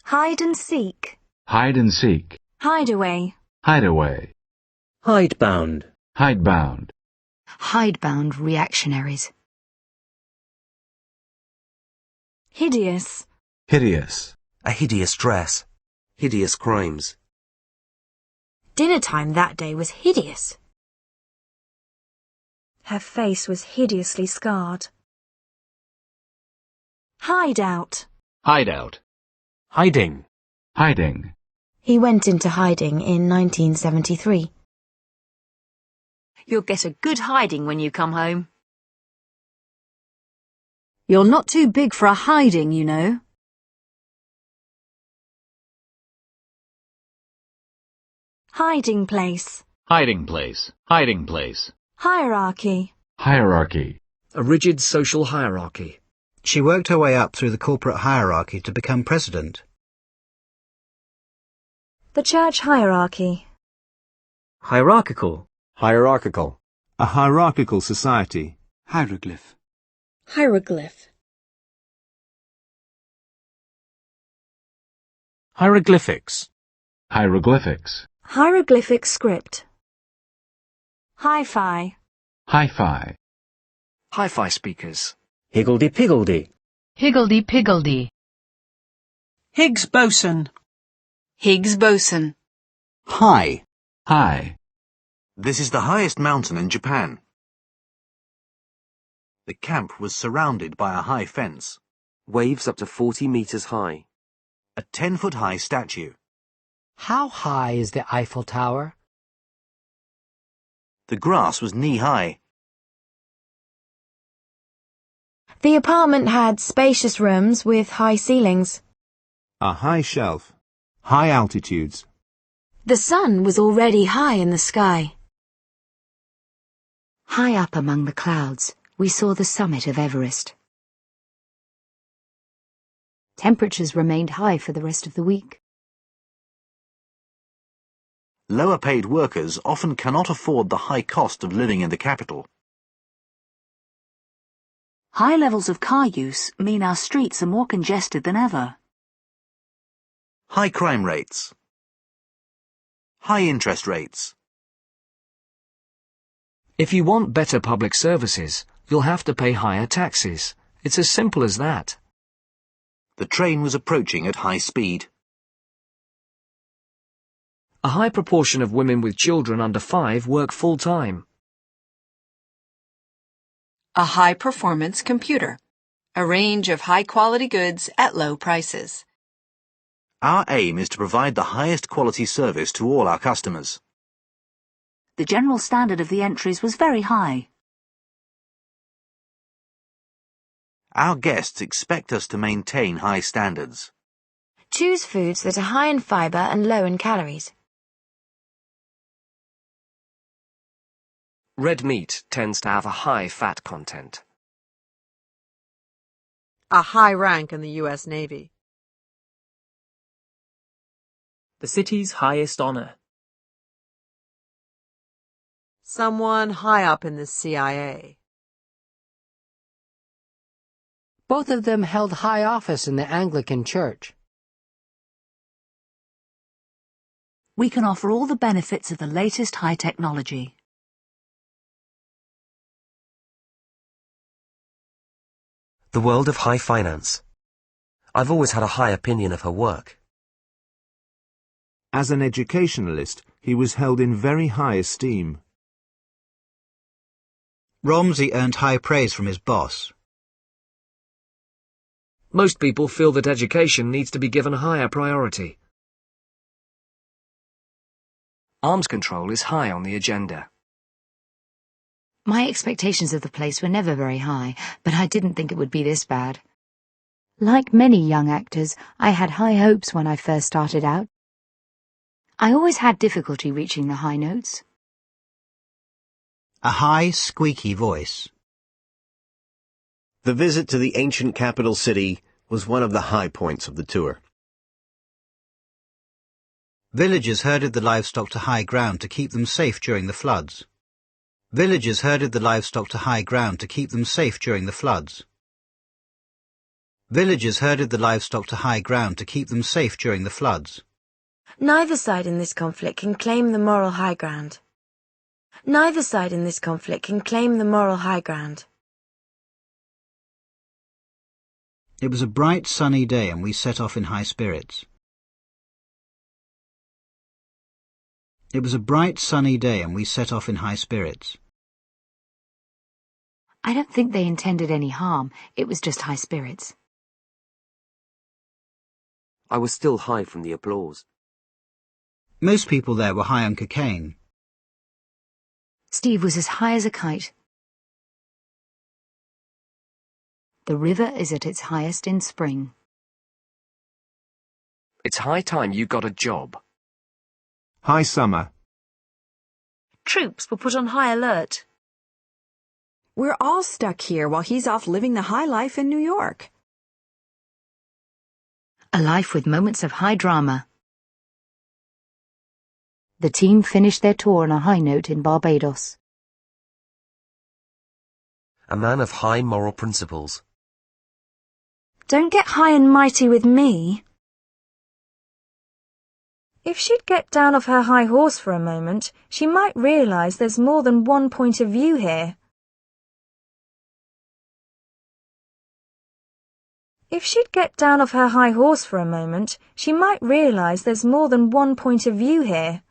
Hide and seek. Hide and seek. Hideaway. Hideaway. Hidebound. Hidebound. Hidebound reactionaries. Hideous. Hideous. A hideous dress. Hideous crimes. Dinner time that day was hideous. Her face was hideously scarred. Hideout. Hideout. Hiding. Hiding. He went into hiding in 1973. You'll get a good hiding when you come home. You're not too big for a hiding, you know. Hiding place. Hiding place. Hiding place. Hierarchy. Hierarchy. A rigid social hierarchy. She worked her way up through the corporate hierarchy to become president. The church hierarchy. Hierarchical. Hierarchical. A hierarchical society. Hieroglyph. Hieroglyph. Hieroglyphics. Hieroglyphics. Hieroglyphic script. Hi-fi. Hi-fi. Hi-fi speakers. Higgledy-piggledy. Higgledy-piggledy. Higgs boson. Higgs boson. High. High. This is the highest mountain in Japan. The camp was surrounded by a high fence. Waves up to 40 meters high. A 10-foot-high statue. How high is the Eiffel Tower? The grass was knee-high. The apartment had spacious rooms with high ceilings. A high shelf. High altitudes. The sun was already high in the sky. High up among the clouds, we saw the summit of Everest. Temperatures remained high for the rest of the week. Lower-paid workers often cannot afford the high cost of living in the capital. High levels of car use mean our streets are more congested than ever. High crime rates. High interest rates. If you want better public services, you'll have to pay higher taxes. It's as simple as that. The train was approaching at high speed. A high proportion of women with children under 5 work full-time. A high-performance computer. A range of high-quality goods at low prices. Our aim is to provide the highest quality service to all our customers. The general standard of the entries was very high. Our guests expect us to maintain high standards. Choose foods that are high in fibre and low in calories. Red meat tends to have a high fat content. A high rank in the U.S. Navy. The city's highest honor. Someone high up in the CIA. Both of them held high office in the Anglican Church. We can offer all the benefits of the latest high technology. The world of high finance. I've always had a high opinion of her work. As an educationalist, he was held in very high esteem. Romsey earned high praise from his boss. Most people feel that education needs to be given higher priority. Arms control is high on the agenda. My expectations of the place were never very high, but I didn't think it would be this bad. Like many young actors, I had high hopes when I first started out. I always had difficulty reaching the high notes. A high, squeaky voice. The visit to the ancient capital city was one of the high points of the tour. Villagers herded the livestock to high ground to keep them safe during the floods. Villagers herded the livestock to high ground to keep them safe during the floods. Villagers herded the livestock to high ground to keep them safe during the floods. Neither side in this conflict can claim the moral high ground. Neither side in this conflict can claim the moral high ground. It was a bright, sunny day and we set off in high spirits. It was a bright, sunny day and we set off in high spirits. I don't think they intended any harm. It was just high spirits. I was still high from the applause. Most people there were high on cocaine. Steve was as high as a kite. The river is at its highest in spring. It's high time you got a job. High summer. Troops were put on high alert. We're all stuck here while he's off living the high life in New York. A life with moments of high drama. The team finished their tour on a high note in Barbados. A man of high moral principles. Don't get high and mighty with me. If she'd get down off her high horse for a moment, she might realise there's more than one point of view here. If she'd get down off her high horse for a moment, she might realise there's more than one point of view here.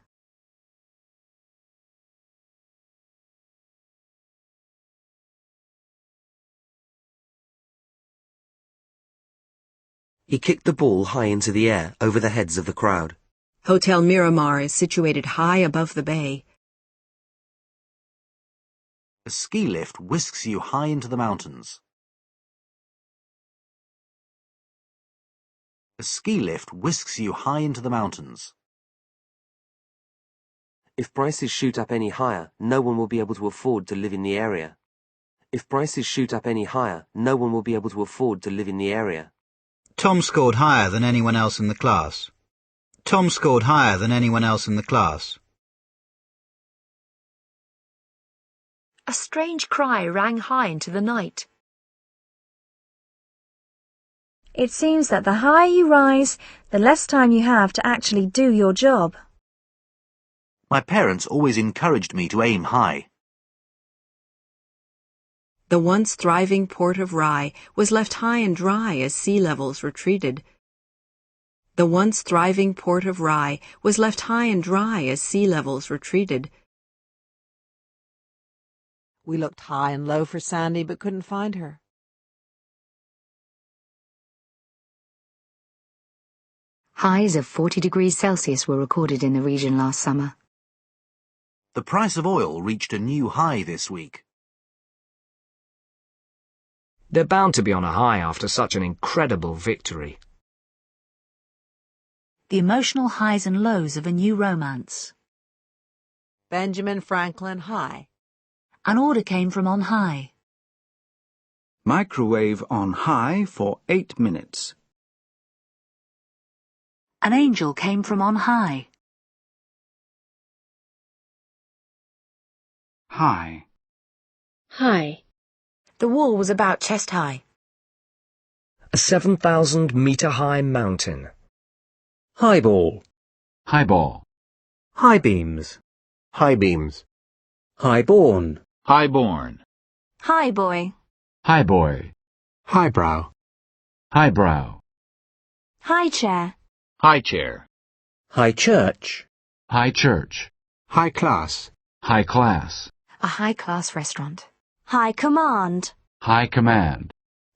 He kicked the ball high into the air over the heads of the crowd. Hotel Miramar is situated high above the bay. A ski lift whisks you high into the mountains. A ski lift whisks you high into the mountains. If prices shoot up any higher, no one will be able to afford to live in the area. If prices shoot up any higher, no one will be able to afford to live in the area. Tom scored higher than anyone else in the class. Tom scored higher than anyone else in the class. A strange cry rang high into the night. It seems that the higher you rise, the less time you have to actually do your job. My parents always encouraged me to aim high. The once thriving port of Rye was left high and dry as sea levels retreated. The once thriving port of Rye was left high and dry as sea levels retreated. We looked high and low for Sandy but couldn't find her. Highs of 40 degrees Celsius were recorded in the region last summer. The price of oil reached a new high this week. They're bound to be on a high after such an incredible victory. The emotional highs and lows of a new romance. Benjamin Franklin high. An order came from on high. Microwave on high for 8 minutes. An angel came from on high. High. High. The wall was about chest high. A 7,000-metre-high mountain. Highball. Highball. High beams. High beams. Highborn. Highborn. High boy. High boy. Highbrow. Highbrow. High chair. High chair. High church. High church. High class. High class. A high-class restaurant. High command. High command.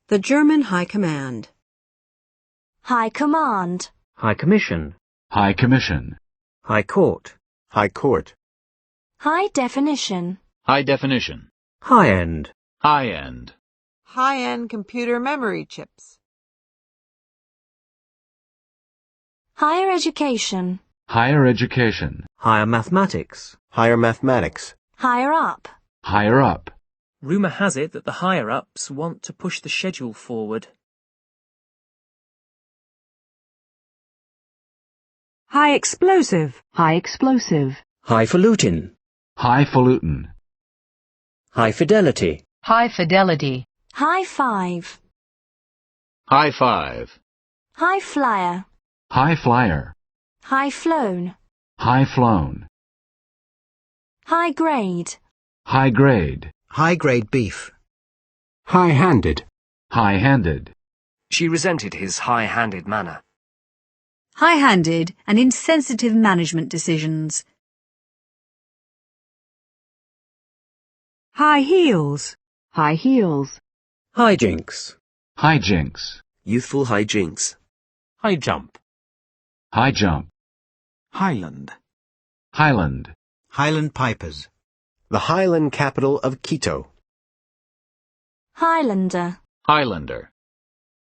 The German High Command. High command. High commission. High commission. High court. High court. High definition. High definition. High end. High end. High-end computer memory chips. Higher education. Higher education. Higher mathematics. Higher mathematics. Higher up. Higher up. Rumour has it that the higher-ups want to push the schedule forward. High explosive. High explosive. Highfalutin. Highfalutin. High fidelity. High fidelity. High five. High five. High flyer. High flyer. High flown. High flown. High grade. High grade. High grade beef. High-handed. High handed. She resented his high-handed manner. High-handed and insensitive management decisions. High heels. High heels. Hijinks. Hijinks. Youthful hijinks. High jump. High jump. Highland. Highland. Highland pipers. The highland capital of Quito. Highlander. Highlander.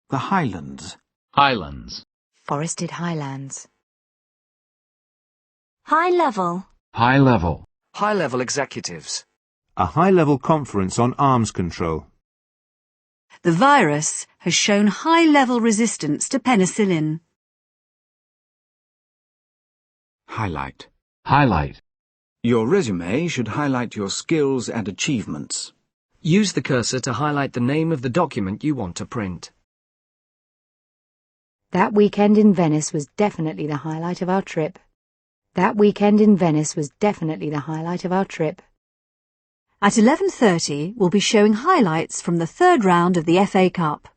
The Highlands. Highlands. Forested highlands. High level. High level. High-level executives. A high-level conference on arms control. The virus has shown high-level resistance to penicillin. Highlight. Highlight. Your resume should highlight your skills and achievements. Use the cursor to highlight the name of the document you want to print. That weekend in Venice was definitely the highlight of our trip. That weekend in Venice was definitely the highlight of our trip. At 11:30, we'll be showing highlights from the third round of the FA Cup.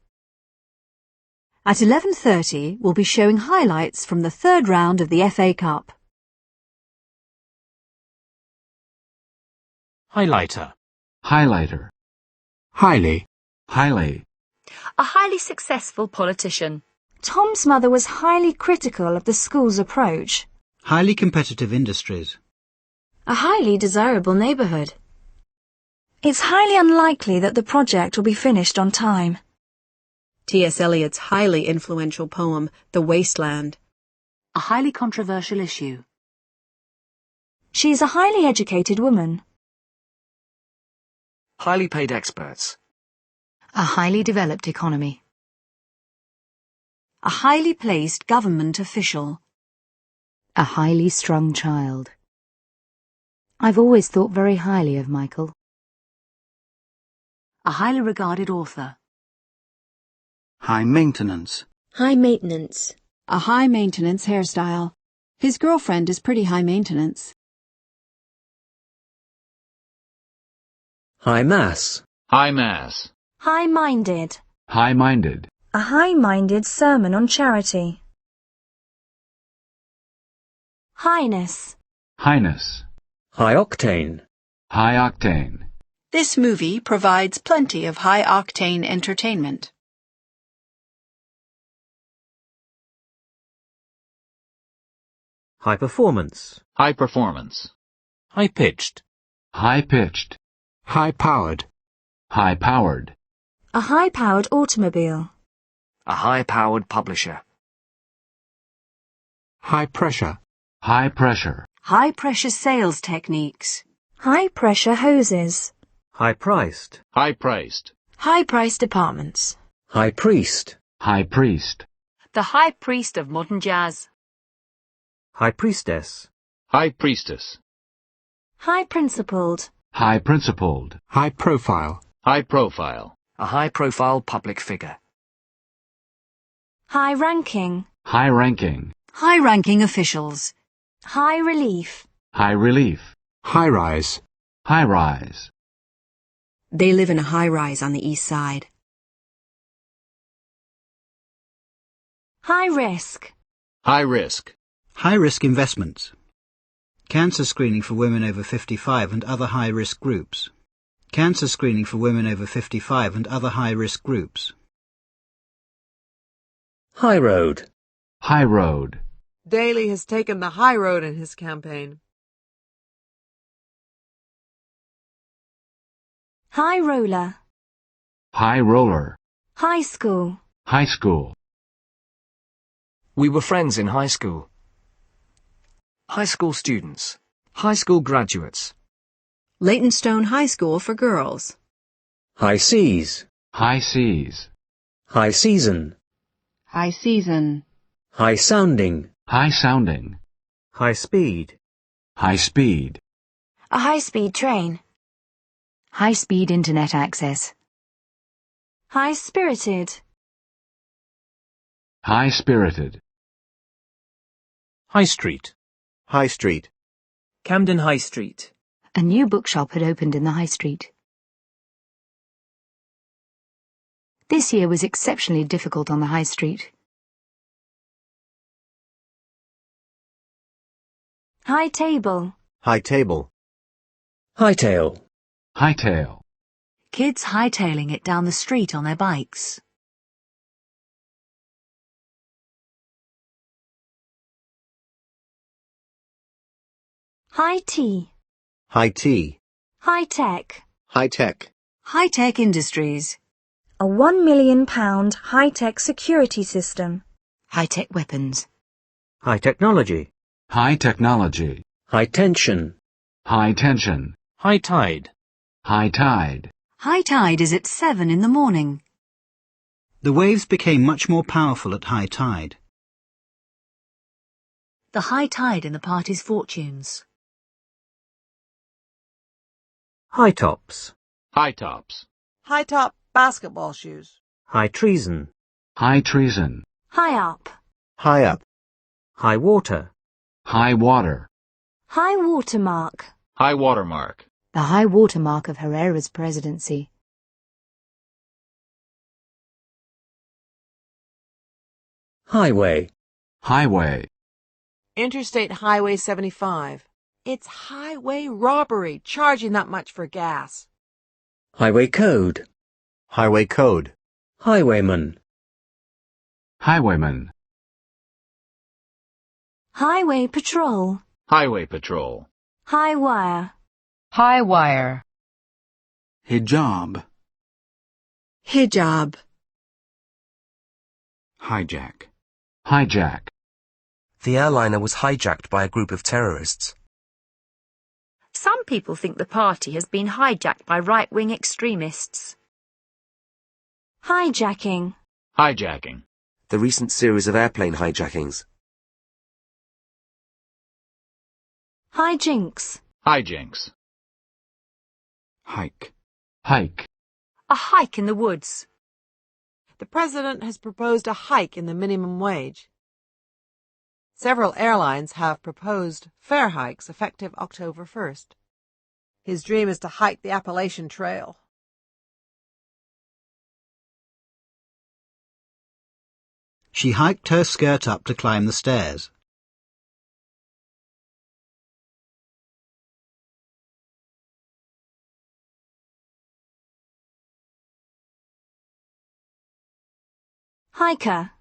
At 11:30, we'll be showing highlights from the third round of the FA Cup. Highlighter. Highlighter. Highly. Highly. A highly successful politician. Tom's mother was highly critical of the school's approach. Highly competitive industries. A highly desirable neighbourhood. It's highly unlikely that the project will be finished on time. T.S. Eliot's highly influential poem, The Wasteland. A highly controversial issue. She is a highly educated woman. Highly paid experts. A highly developed economy. A highly placed government official. A highly strung child. I've always thought very highly of Michael. A highly regarded author. High maintenance. High maintenance. A high-maintenance hairstyle. His girlfriend is pretty high maintenance. High mass. High mass. High-minded. High-minded. A high-minded sermon on charity. Highness. Highness. High octane. High octane. This movie provides plenty of high-octane entertainment. High performance. High performance. High-pitched. High-pitched. High-powered. High-powered. A high-powered automobile. A high-powered publisher. High-pressure. High-pressure. High-pressure sales techniques. High-pressure hoses. High-priced. High-priced. High-priced apartments. High priest. High-priest. The high priest of modern jazz. High priestess. High-priestess. High-principled. High-principled. High-profile. High-profile. A high-profile public figure. High-ranking. High-ranking. High-ranking officials. High-relief. High-relief. High-rise. High-rise. They live in a high-rise on the east side. High-risk. High-risk. High-risk investments. Cancer screening for women over 55 and other high-risk groups. Cancer screening for women over 55 and other high-risk groups. High road. High road. Daley has taken the high road in his campaign. High roller. High roller. High school. High school. We were friends in high school. High school students. High school graduates. Leytonstone High School for girls. High seas. High seas. High season. High season. High sounding. High sounding. High speed. High speed. A high-speed train. High-speed internet access. High-spirited. High-spirited. High Street. High Street. Camden High Street. A new bookshop had opened in the High Street. This year was exceptionally difficult on the High Street. High table. High table. Hightail. Hightail. Kids hightailing it down the street on their bikes. High tea. High tea. High tech. High tech. High-tech industries. A £1 million high-tech security system. High-tech weapons. High technology. High technology. High tension. High tension. High tide. High tide. High tide is at 7 in the morning. The waves became much more powerful at high tide. The high tide in the party's fortunes. High tops. High tops. High top basketball shoes. High treason. High treason. High up. High up. High water. High water. High watermark. High watermark. The high watermark of Herrera's presidency. Highway. Highway. Interstate Highway 75. It's highway robbery, charging that much for gas. Highway code. Highway code. Highwayman. Highwayman. Highway patrol. Highway patrol. High wire. High wire. Hijab. Hijab. Hijack. Hijack. The airliner was hijacked by a group of terrorists. Some people think the party has been hijacked by right-wing extremists. Hijacking. Hijacking. The recent series of airplane hijackings. Hijinks. Hijinks. Hike. Hike. A hike in the woods. The president has proposed a hike in the minimum wage. Several airlines have proposed fare hikes effective October 1st. His dream is to hike the Appalachian Trail. She hiked her skirt up to climb the stairs. Hiker.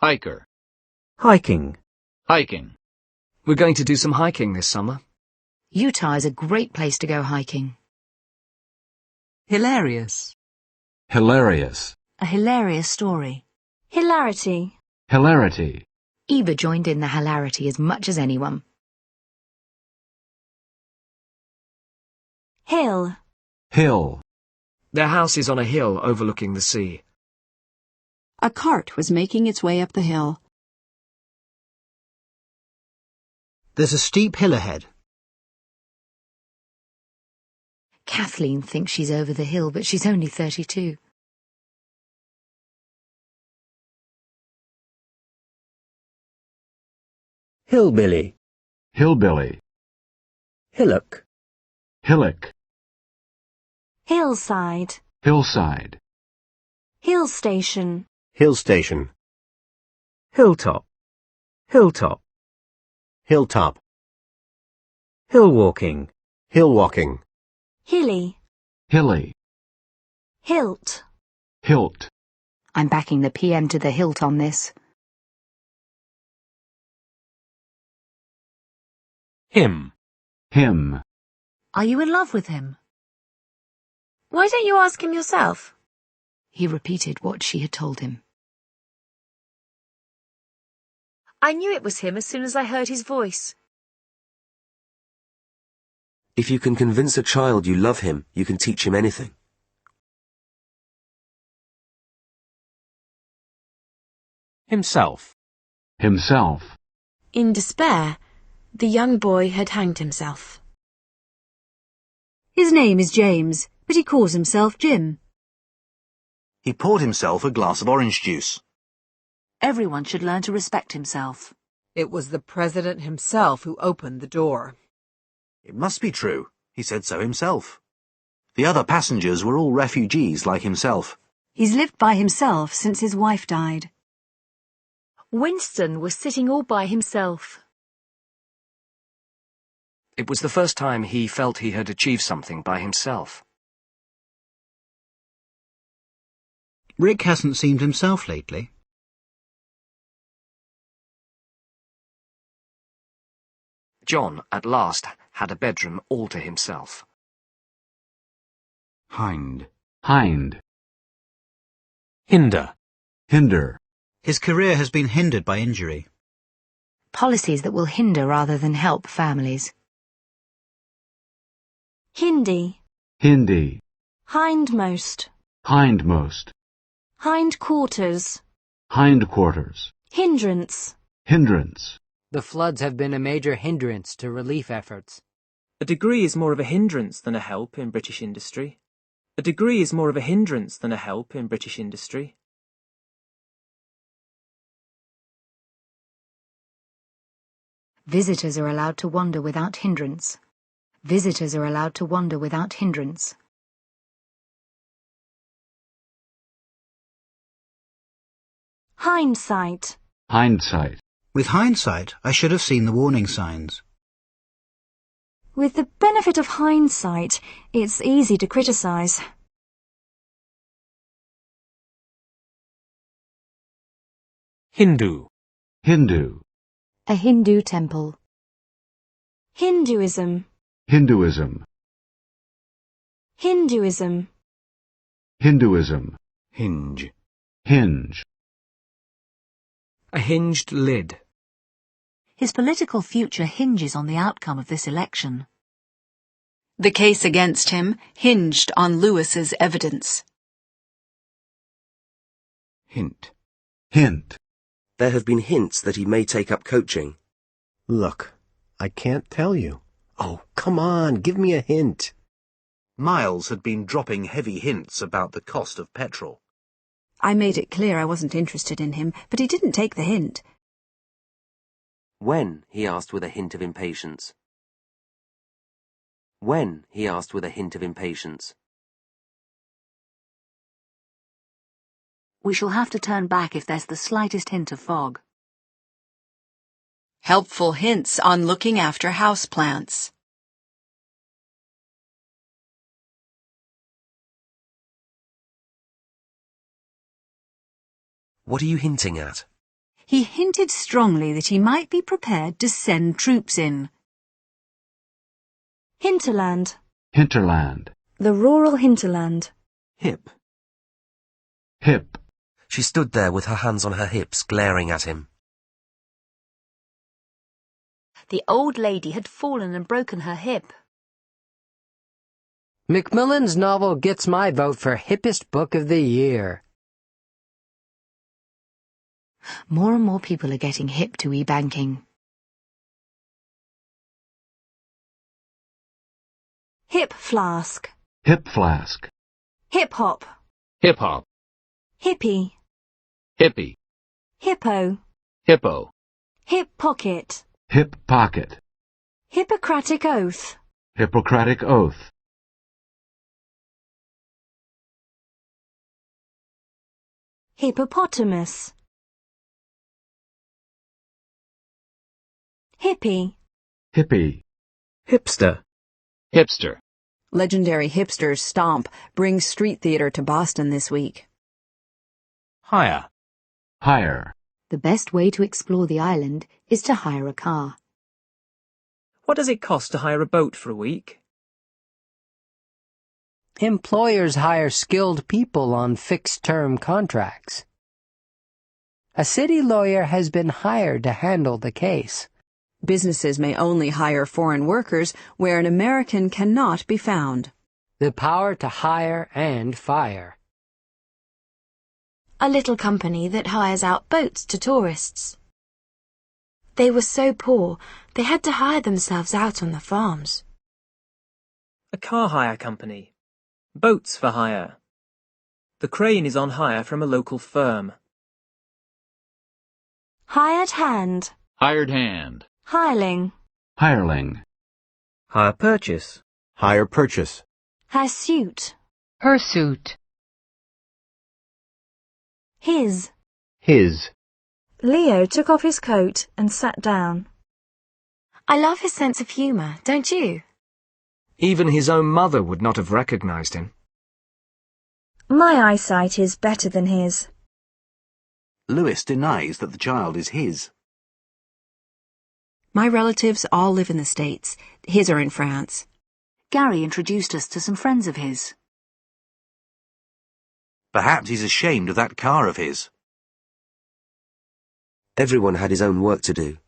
Hiker. Hiking. Hiking. We're going to do some hiking this summer. Utah is a great place to go hiking. Hilarious. Hilarious. A hilarious story. Hilarity. Hilarity. Eva joined in the hilarity as much as anyone. Hill. Hill. Their house is on a hill overlooking the sea. A cart was making its way up the hill. There's a steep hill ahead. Kathleen thinks she's over the hill, but she's only 32. Hillbilly. Hillbilly. Hillock. Hillock. Hillside. Hillside. Hill station. Hill station. Hilltop. Hilltop. Hilltop. Hill walking. Hill walking. Hilly. Hilly. Hilt. Hilt. I'm backing the PM to the hilt on this. Him. Him. Are you in love with him? Why don't you ask him yourself? He repeated what she had told him. I knew it was him as soon as I heard his voice. If you can convince a child you love him, you can teach him anything. Himself. Himself. In despair, the young boy had hanged himself. His name is James, but he calls himself Jim. He poured himself a glass of orange juice. Everyone should learn to respect himself. It was the president himself who opened the door. It must be true. He said so himself. The other passengers were all refugees like himself. He's lived by himself since his wife died. Winston was sitting all by himself. It was the first time he felt he had achieved something by himself. Rick hasn't seemed himself lately. John, at last, had a bedroom all to himself. Hind. Hind. Hinder. Hinder. His career has been hindered by injury. Policies that will hinder rather than help families. Hindi. Hindi. Hindmost. Hindmost. Hindquarters. Hindquarters. Hindrance. Hindrance. The floods have been a major hindrance to relief efforts. A degree is more of a hindrance than a help in British industry. A degree is more of a hindrance than a help in British industry. Visitors are allowed to wander without hindrance. Visitors are allowed to wander without hindrance. Hindsight. Hindsight. With hindsight, I should have seen the warning signs. With the benefit of hindsight, it's easy to criticize. Hindu. Hindu. A Hindu temple. Hinduism. Hinduism. Hinduism. Hinduism. Hinge. Hinge. A hinged lid. His political future hinges on the outcome of this election. The case against him hinged on Lewis's evidence. Hint. Hint. There have been hints that he may take up coaching. Look, I can't tell you. Oh, come on, give me a hint. Miles had been dropping heavy hints about the cost of petrol. I made it clear I wasn't interested in him, but he didn't take the hint. When? He asked with a hint of impatience. When? He asked with a hint of impatience. We shall have to turn back if there's the slightest hint of fog. Helpful hints on looking after houseplants. What are you hinting at? He hinted strongly that he might be prepared to send troops in. Hinterland. Hinterland. The rural hinterland. Hip. Hip. She stood there with her hands on her hips, glaring at him. The old lady had fallen and broken her hip. Macmillan's novel gets my vote for hippest book of the year. More and more people are getting hip to e-banking. Hip flask. Hip flask. Hip hop. Hip hop. Hippie. Hippie. Hippo. Hippo. Hip pocket. Hip pocket. Hippocratic oath. Hippocratic oath. Hippopotamus. Hippie. Hippie. Hipster. Hipster. Legendary hipsters Stomp brings street theater to Boston this week. Hire. Hire. The best way to explore the island is to hire a car. What does it cost to hire a boat for a week? Employers hire skilled people on fixed-term contracts. A city lawyer has been hired to handle the case. Businesses may only hire foreign workers where an American cannot be found. The power to hire and fire. A little company that hires out boats to tourists. They were so poor, they had to hire themselves out on the farms. A car hire company. Boats for hire. The crane is on hire from a local firm. Hired hand. Hired hand. Hireling. Hireling. Hire purchase. Hire purchase. Hirsute. Hirsute. His. His. Leo took off his coat and sat down. I love his sense of humour, don't you? Even his own mother would not have recognized him. My eyesight is better than his. Lewis denies that the child is his. My relatives all live in the States. His are in France. Gary introduced us to some friends of his. Perhaps he's ashamed of that car of his. Everyone had his own work to do.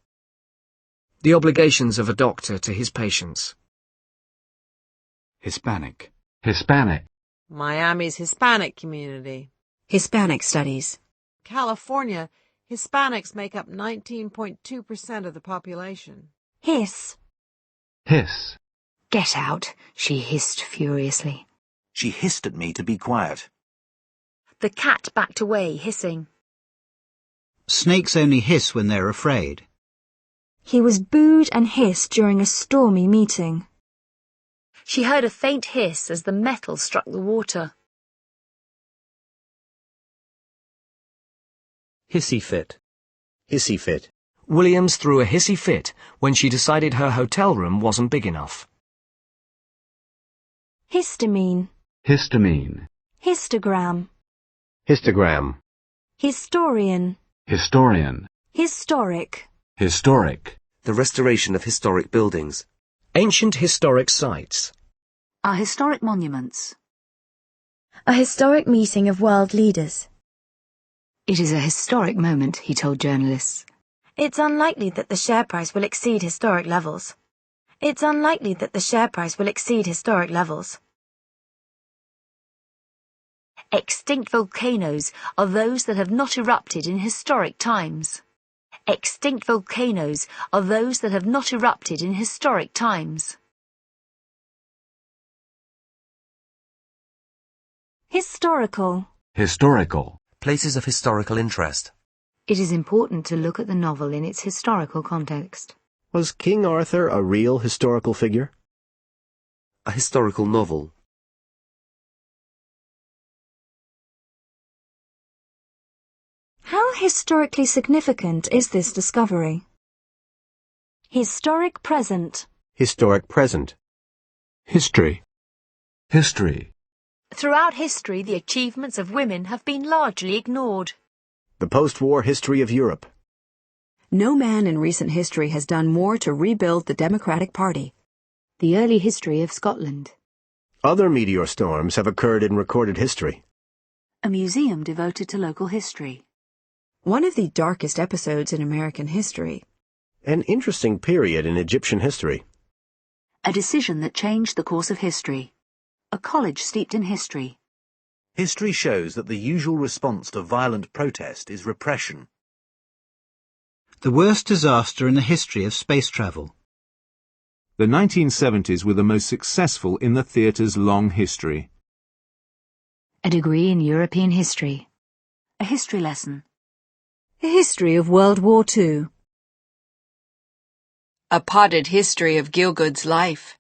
The obligations of a doctor to his patients. Hispanic. Hispanic. Miami's Hispanic community. Hispanic studies. California, Hispanics make up 19.2% of the population. Hiss. Hiss. Get out, she hissed furiously. She hissed at me to be quiet. The cat backed away, hissing. Snakes only hiss when they're afraid. He was booed and hissed during a stormy meeting. She heard a faint hiss as the metal struck the water. Hissy fit. Hissy fit. Williams threw a hissy fit when she decided her hotel room wasn't big enough. Histamine. Histamine. Histogram. Histogram. Historian. Historian. Historic. Historic. The restoration of historic buildings. Ancient historic sites. Are historic monuments. A historic meeting of world leaders. It is a historic moment, he told journalists. It's unlikely that the share price will exceed historic levels. It's unlikely that the share price will exceed historic levels. Extinct volcanoes are those that have not erupted in historic times. Extinct volcanoes are those that have not erupted in historic times. Historical. Historical. Places of historical interest. It is important to look at the novel in its historical context. Was King Arthur a real historical figure? A historical novel. How historically significant is this discovery? Historic present. Historic present. History. History. Throughout history, the achievements of women have been largely ignored. The post-war history of Europe. No man in recent history has done more to rebuild the Democratic Party. The early history of Scotland. Other meteor storms have occurred in recorded history. A museum devoted to local history. One of the darkest episodes in American history. An interesting period in Egyptian history. A decision that changed the course of history. A college steeped in history. History shows that the usual response to violent protest is repression. The worst disaster in the history of space travel. The 1970s were the most successful in the theatre's long history. A degree in European history. A history lesson. A history of World War II. A potted history of Gielgud's life.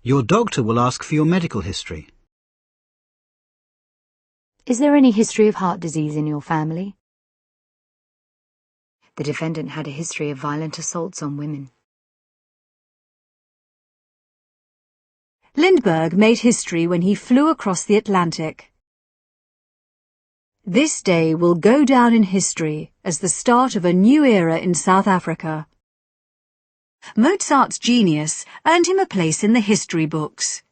Your doctor will ask for your medical history. Is there any history of heart disease in your family? The defendant had a history of violent assaults on women. Lindbergh made history when he flew across the Atlantic. This day will go down in history as the start of a new era in South Africa. Mozart's genius earned him a place in the history books.